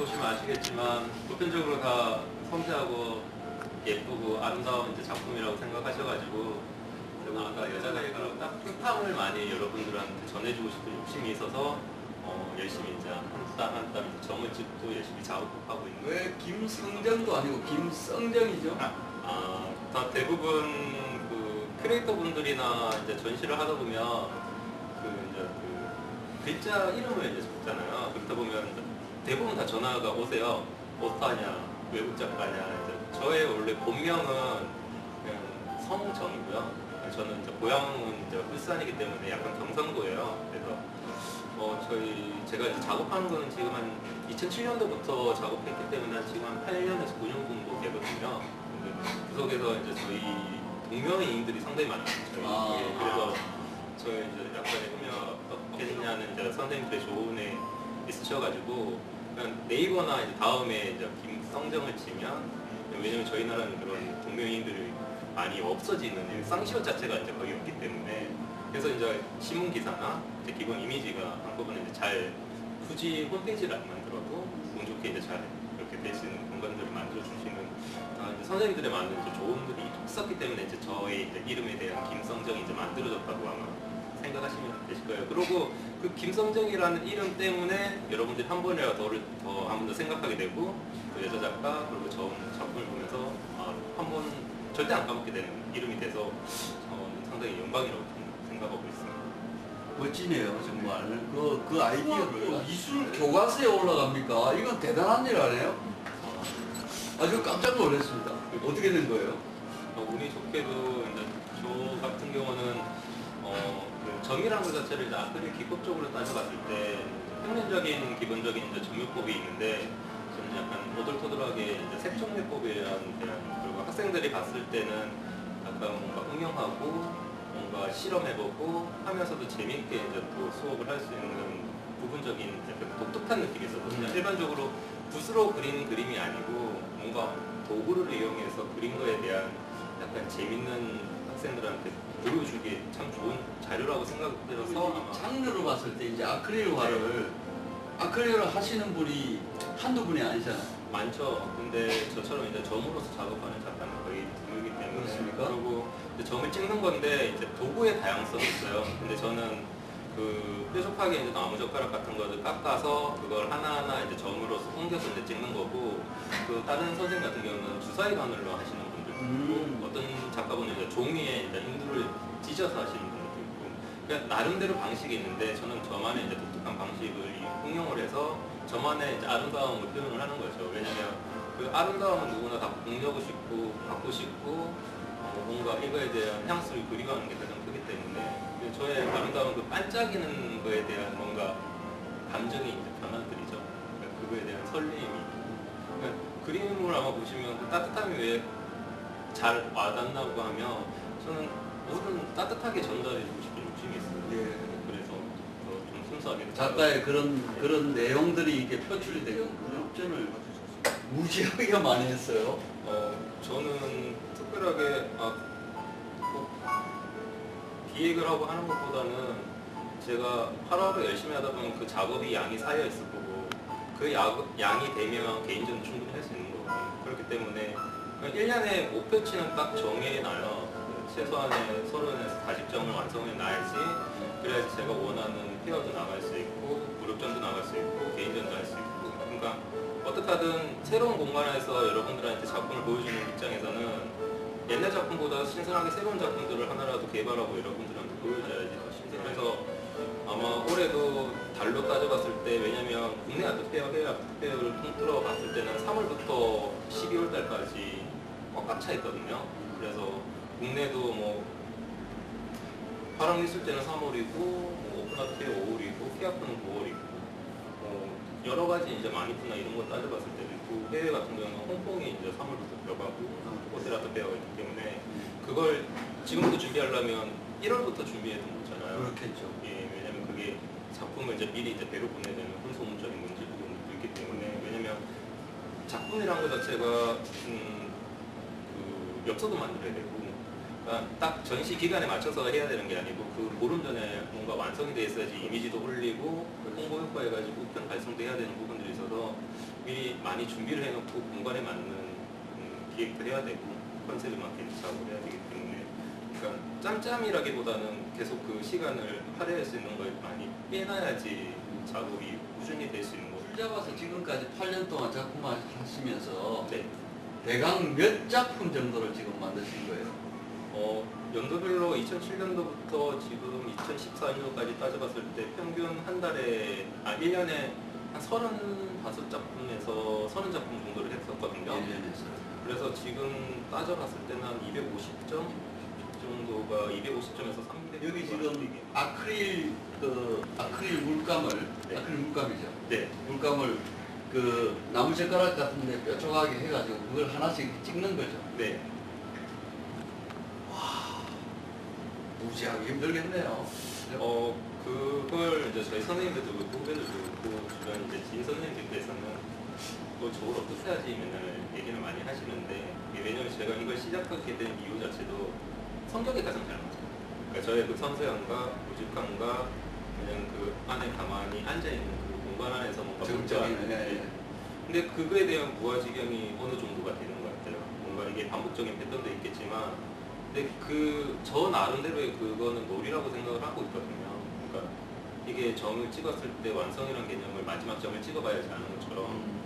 보시면 아시겠지만 보편적으로 다 섬세하고 예쁘고 아름다운 이제 작품이라고 생각하셔가지고 아까 여자 작가로 딱 끝판을 많이 여러분들한테 전해주고 싶은 욕심이 있어서 열심히 이제 한 땀 한 땀 점을 찍고 열심히 작업하고 있는. 왜 김성정도 아니고 김성정이죠? 다 대부분 그 크리에이터 분들이나 이제 전시를 하다 보면 그 글자 이름을 이제 적잖아요. 그렇다 보면 대부분 다 전화가 오세요. 어떠하냐, 외국 작가냐. 이제 저의 원래 본명은 그냥 성정이고요. 저는 이제 고향은 이제 울산이기 때문에 약간 경상도예요. 그래서 제가 이제 작업하는 거는 지금 한 2007년도부터 작업했기 때문에 지금 한 8년에서 9년 정도 되거든요. 그 속에서 이제 저희 동명이인들이 상당히 많아요. 그래서 저희 이제 약간의 음역 어떻겠냐는 이제 선생님들의 조언에 있으셔가지고 그냥 네이버나 이제 다음에 이제 김성정을 치면 왜냐면 저희 나라는 그런 동명이인들이 많이 없어지는 쌍시옷 자체가 이제 거의 없기 때문에 그래서 이제 신문 기사나 이제 기본 이미지가 한꺼번에 이제 잘 굳이 홈페이지를 안 만들어도 운 좋게 이제 잘 이렇게 되시는 공간들을 만들어 주시는 이제 선생님들의 많은 이제 조언들이 있었기 때문에 이제 저의 이제 이름에 대한 김성정이 이제 만들어졌다고 아마 생각하시면 되실 거예요. 그리고 그 김성정이라는 이름 때문에 여러분들이 한 번이라도 더 한 번 더 생각하게 되고 그 여자 작가 그리고 저 작품을 보면서 한 번 절대 안 까먹게 되는 이름이 돼서 상당히 영광이라고 생각하고 있습니다. 멋지네요, 정말. 그 아이디어를 미술 교과서에 올라갑니까? 이건 대단한 일 아니에요? 아주 깜짝 놀랐습니다. 어떻게 된 거예요? 운이 좋게도 이제 저 같은 경우는 그 점이라는 것 자체를 이제 아크릴 기법적으로 따져봤을 때 평면적인 기본적인 이제 점유법이 있는데 저는 약간 오돌토돌하게 이제 색종류법에 대한 그리고 학생들이 봤을 때는 약간 뭔가 응용하고 뭔가 실험해보고 하면서도 재미있게 이제 또 수업을 할 수 있는 부분적인 약간 독특한 느낌이 있었거든요. 일반적으로 붓으로 그리는 그림이 아니고 뭔가 도구를 이용해서 그린 거에 대한 약간 재밌는 학생들한테 보여주기에 참 좋은 자료라고 생각들어서 장르로 봤을 때 이제 아크릴화를 하시는 분이 한두 분이 아니잖아요. 많죠. 근데 저처럼 이제 점으로서 작업하는 작가는 거의 드물기 때문에. 그렇습니까? 그리고 이제 점을 찍는 건데 이제 도구의 다양성이 있어요. 근데 저는 그 뾰족하게 이제 나무젓가락 같은 거를 깎아서 그걸 하나하나 이제 점으로서 옮겨서 이제 찍는 거고 그 다른 선생님 같은 경우는 주사위 바늘로 하시는 분들도 있고 어떤 작가분은 이제 종이에 이제 인두를 찢어서 하시는 분들도 있고 그러니까 나름대로 방식이 있는데 저는 저만의 이제 독특한 방식을 응용을 해서 저만의 이제 아름다움을 표현을 하는 거죠. 왜냐면 그 아름다움은 누구나 다 공유하고 싶고 갖고 싶고 뭔가 이거에 대한 향수를 그리워하는 게 가장 크기 때문에 저의 아름다움은 그 반짝이는 거에 대한 뭔가 감정이 이제 변화들이죠. 그러니까 그거에 대한 설레임이. 그러니까 그림을 아마 보시면 그 따뜻함이 왜 잘 와닿나고 하면 저는 뭐든 따뜻하게 전달해주고 싶은 욕심이 있어요. 예. 그래서 좀 순수하게 작가의 그런 내용들이 이렇게 표출이 되거든요. 저는 무지하게 많이 했어요. 저는 특별하게 꼭 기획을 하고 하는 것보다는 제가 하루하루 열심히 하다 보면 그 작업이 양이 쌓여 있을 거고 그 양이 되면 개인적으로 충분히 할 수 있는 거거든요. 그렇기 때문에 1년에 목표치는 딱 정해놔요. 최소한의 30에서 40점을 완성해놔야지 그래야지 제가 원하는 페어도 나갈 수 있고 무력전도 나갈 수 있고 개인전도 할 수 있고 그러니까 어떻게 하든 새로운 공간에서 여러분들한테 작품을 보여주는 입장에서는 옛날 작품보다 신선하게 새로운 작품들을 하나라도 개발하고 여러분들한테 보여줘야지 더 신선해서 아마 올해도 달로 따져봤을 때 왜냐면 국내 아트페어, 해외 아트페어를 통틀어 봤을 때는 3월부터 12월 달까지 꽉꽉 차 있거든요. 그래서 국내도 뭐 화랑미술제는 3월이고 뭐 오픈아트페어 5월이고 피아프는 9월이고 여러 가지 이제 마니프나 이런 거 따져봤을 때도 있고 해외 같은 경우는 홍콩이 이제 3월부터 들어가고 호텔아트 페어가 있기 때문에 그걸 지금부터 준비하려면 1월부터 준비해야 되는 거잖아요. 그렇겠죠. 예, 왜냐면 그게 작품을 이제 미리 이제 배로 보내야 되는 혼소문적인 문제 부분도 있기 때문에 왜냐면 작품이란 것 자체가 그 엽서도 만들어야 되고 그러니까 딱 전시 기간에 맞춰서 해야 되는 게 아니고 그 보름 전에 뭔가 완성이 돼 있어야지 이미지도 올리고 홍보 효과 해가지고 우편 발송도 해야 되는 부분들이 있어서 미리 많이 준비를 해놓고 공간에 맞는 기획도 해야 되고 컨셉을 맞게 작업을 해야 되기 때문에 그러니까 짬짬이라기보다는 계속 그 시간을 할애할 수 있는 걸 많이 빼놔야지 작업이 꾸준히 될 수 있는 거죠. 술 잡아서 지금까지 8년 동안 작품을 하시면서 네. 대강 몇 작품 정도를 지금 만드신 거예요? 연도별로 2007년도부터 지금 2014년도까지 따져봤을 때 평균 한 달에, 1년에 한 35작품에서 30작품 정도를 했었거든요. 1년에서. 그래서 지금 따져봤을 때는 한 250점 정도가 250점에서 300. 여기 지금 아크릴 물감을 네. 아크릴 물감이죠. 네. 물감을 그 나무젓가락 같은데 뾰족하게 해가지고 그걸 하나씩 찍는 거죠. 네. 무지하게 힘들겠네요. 그걸 이제 저희 선생님들도 그렇고 후배들도 그렇고 주변 이제 지인 선생님들께서는 저걸 어떻게 하지 맨날 얘기를 많이 하시는데 왜냐면 제가 이걸 시작하게 된 이유 자체도 성격이 가장 잘 맞아요. 그러니까 저의 그 섬세함과 우직함과 그냥 그 안에 가만히 앉아있는 그 공간 안에서 뭔가 정적인, 네. 근데 그거에 대한 무아지경이 어느 정도가 되는 것 같아요. 뭔가 이게 반복적인 패턴도 있겠지만 근데 저 나름대로의 그거는 놀이라고 생각을 하고 있거든요. 그러니까 이게 점을 찍었을 때 완성이라는 개념을 마지막 점을 찍어봐야지 아는 것처럼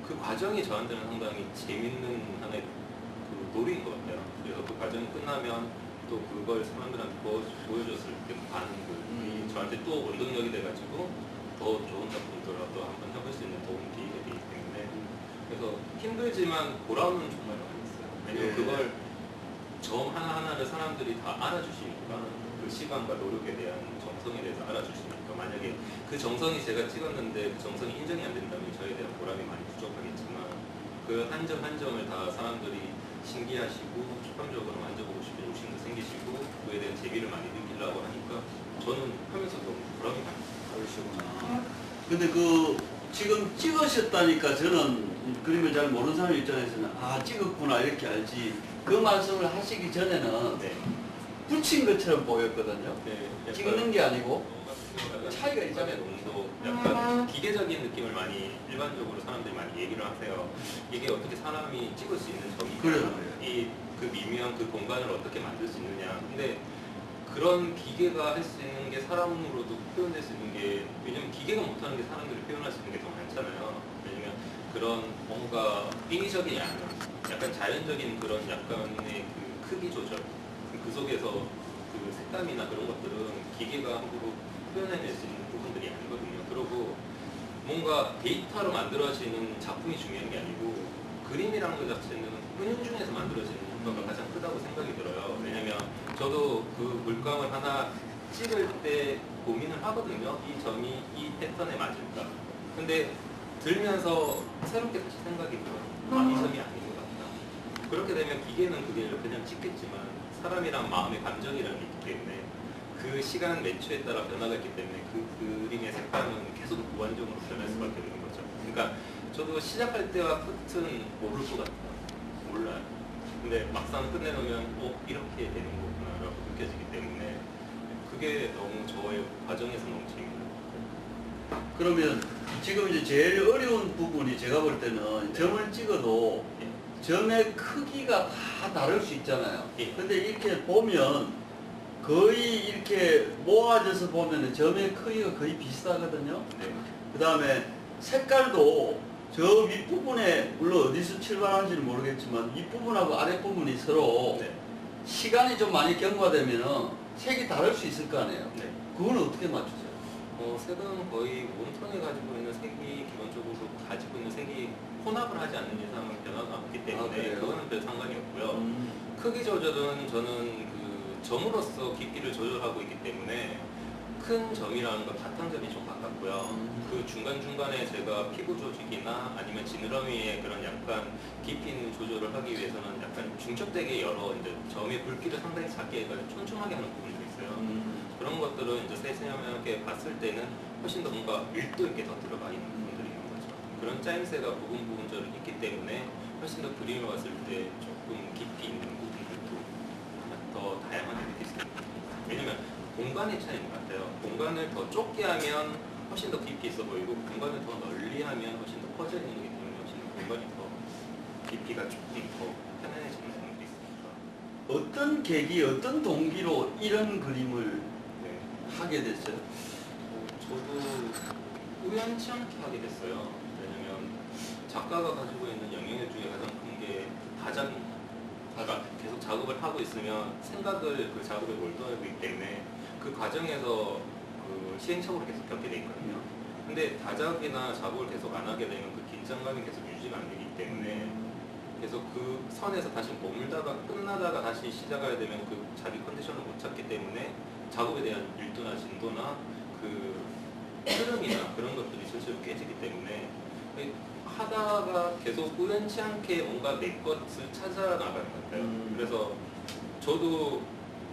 그 과정이 저한테는 상당히 재밌는 하나의 그 놀이인 것 같아요. 그래서 그 과정이 끝나면 또 그걸 사람들한테 보여줬을 때 반응이 저한테 또 원동력이 돼가지고 더 좋은 작품들라도 한번 해볼 수 있는 도움 기회가 되기 때문에 그래서 힘들지만 보람은 정말 많이 있어요. 왜냐면 네. 그걸 점 하나하나를 사람들이 다 알아주시니까 그 시간과 노력에 대한 정성에 대해서 알아주시니까 만약에 그 정성이 제가 찍었는데 그 정성이 인정이 안 된다면 저에 대한 보람이 많이 부족하겠지만 그 한 점 한 점을 다 사람들이 신기하시고 추감적으로 만져보고 싶은 욕심도 생기시고 그에 대한 재미를 많이 느끼려고 하니까 저는 하면서 너무 보람이 많이 그러시구나. 근데 그 지금 찍으셨다니까 저는 그림을 잘 모르는 사람 입장에서는 찍었구나 이렇게 알지 그 말씀을 하시기 전에는 네. 붙인 것처럼 보였거든요. 네, 약간 찍는 게 아니고 약간 차이가 있잖아요. 농도 약간 기계적인 느낌을 많이 일반적으로 사람들이 많이 얘기를 하세요. 이게 어떻게 사람이 찍을 수 있는 점이냐, 그래요. 그 미묘한 그 공간을 어떻게 만들 수 있느냐. 근데 그런 기계가 할 수 있는 게 사람으로도 표현될 수 있는 게 왜냐면 기계가 못하는 게 사람들이 표현할 수 있는 게 더 많잖아요. 왜냐면 그런 뭔가 인위적이지 않은 약간 자연적인 그런 약간의 그 크기 조절 그 속에서 그 색감이나 그런 것들은 기계가 함부로 표현해낼 수 있는 부분들이 아니거든요. 그리고 뭔가 데이터로 만들어지는 작품이 중요한 게 아니고 그림이라는 것 자체는 은연중에서 만들어지는 효과가 가장 크다고 생각이 들어요. 왜냐면 저도 그 물감을 하나 찍을 때 고민을 하거든요. 이 점이 이 패턴에 맞을까. 근데 들면서 새롭게 다시 생각이 들어요. 이 점이 아닌 것 같다. 그렇게 되면 기계는 그게 그냥 찍겠지만 사람이랑 마음의 감정이라는 게 있기 때문에 그 시간 매추에 따라 변화가 있기 때문에 그 그림의 색감은 계속 무한정으로 변할 수밖에 없는 거죠. 그러니까 저도 시작할 때와 끝은 모를 것 같아요. 몰라요. 근데 막상 끝내놓으면 이렇게 되는 거구나 라고 느껴지기 때문에 그게 너무 저의 과정에서 너무 재밌는 것 같아요. 그러면 지금 이제 제일 어려운 부분이 제가 볼 때는 점을 찍어도 점의 크기가 다 다를 수 있잖아요. 예. 근데 이렇게 보면 거의 이렇게 모아져서 보면 점의 크기가 거의 비슷하거든요. 네. 그 다음에 색깔도 저 윗부분에 물론 어디서 출발하는지는 모르겠지만 윗부분하고 아랫부분이 서로 네. 시간이 좀 많이 경과되면 색이 다를 수 있을 거 아니에요. 네. 그건 어떻게 맞추세요? 색은 거의 몬턴이 가지고 있는 색이 기본적으로 가지고 있는 색이 혼합을 하지 않는 이상은 변화가 없기 때문에 그래요? 그거는 별 상관이 없고요. 크기 조절은 저는 그 점으로서 깊이를 조절하고 있기 때문에 큰 점이라는 건 바탕점이 좀 가깝고요. 그 중간중간에 제가 피부 조직이나 아니면 지느러미의 그런 약간 깊이 있는 조절을 하기 위해서는 약간 중첩되게 여러 이제 점의 굵기를 상당히 작게 해가지고 촘촘하게 하는 부분도 있어요. 그런 것들은 이제 세세하게 봤을 때는 훨씬 더 뭔가 밀도 있게 더 들어가 있는 부분들이 있는 거죠. 그런 짜임새가 부분적으로 있기 때문에 훨씬 더 그림을 봤을 때 조금 깊이 있는 부분들도 더 공간의 차이인 것 같아요. 공간을 더 좁게 하면 훨씬 더 깊이 있어 보이고 공간을 더 널리 하면 훨씬 더 퍼져 있는 거기 때문에 훨씬 더 공간이 더 깊이가 조금 더 편안해지는 경우도 있습니다. 어떤 계기, 어떤 동기로 이런 그림을 네. 하게 됐어요? 저도 우연치 않게 하게 됐어요. 왜냐면 작가가 가지고 있는 영향력 중에 가장 큰 게 다작입니다. 그러니까 계속 작업을 하고 있으면 생각을 그 작업에 몰두하기 때문에 그 과정에서 그 시행착오를 계속 겪게 돼 있거든요. 근데 다작이나 작업을 계속 안 하게 되면 그 긴장감이 계속 유지가 안 되기 때문에 계속 그 선에서 다시 머물다가 끝나다가 다시 시작해야 되면 그 자기 컨디션을 못 찾기 때문에 작업에 대한 밀도나 진도나 그 흐름이나 그런 것들이 실제로 깨지기 때문에 하다가 계속 우연치 않게 뭔가 내 것을 찾아나가는 것 같아요. 그래서 저도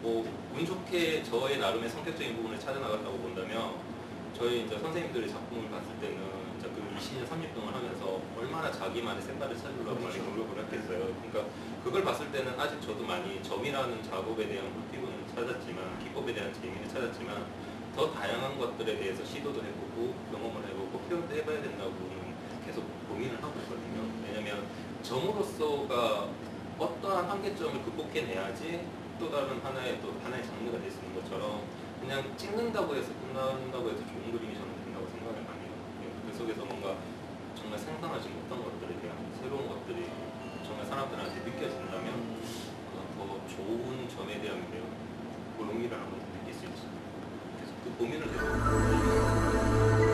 뭐 운 좋게 저의 나름의 성격적인 부분을 찾아나갔다고 본다면 저희 이제 선생님들의 작품을 봤을 때는 이제 그 20년, 30년을 하면서 얼마나 자기만의 색깔을 찾으려고 많이 노력을 했겠어요. 그러니까 그걸 봤을 때는 아직 저도 많이 점이라는 작업에 대한 모티브는 찾았지만 기법에 대한 재미는 찾았지만 더 다양한 것들에 대해서 시도도 해보고 경험을 해보고 표현도 해봐야 된다고는 계속 고민을 하고 있거든요. 왜냐면 점으로서가 어떠한 한계점을 극복해내야지 또 다른 하나의 장르가 될 수 있는 것처럼 그냥 찍는다고 해서 끝난다고 해서 좋은 그림이 저는 된다고 생각을 안 해요. 그 속에서 뭔가 정말 상상하지 못한 것들에 대한 새로운 것들이 정말 사람들한테 느껴진다면 더 좋은 점에 대한 고용이라는 걸 느낄 수 있죠. 그래서 그 고민을 계속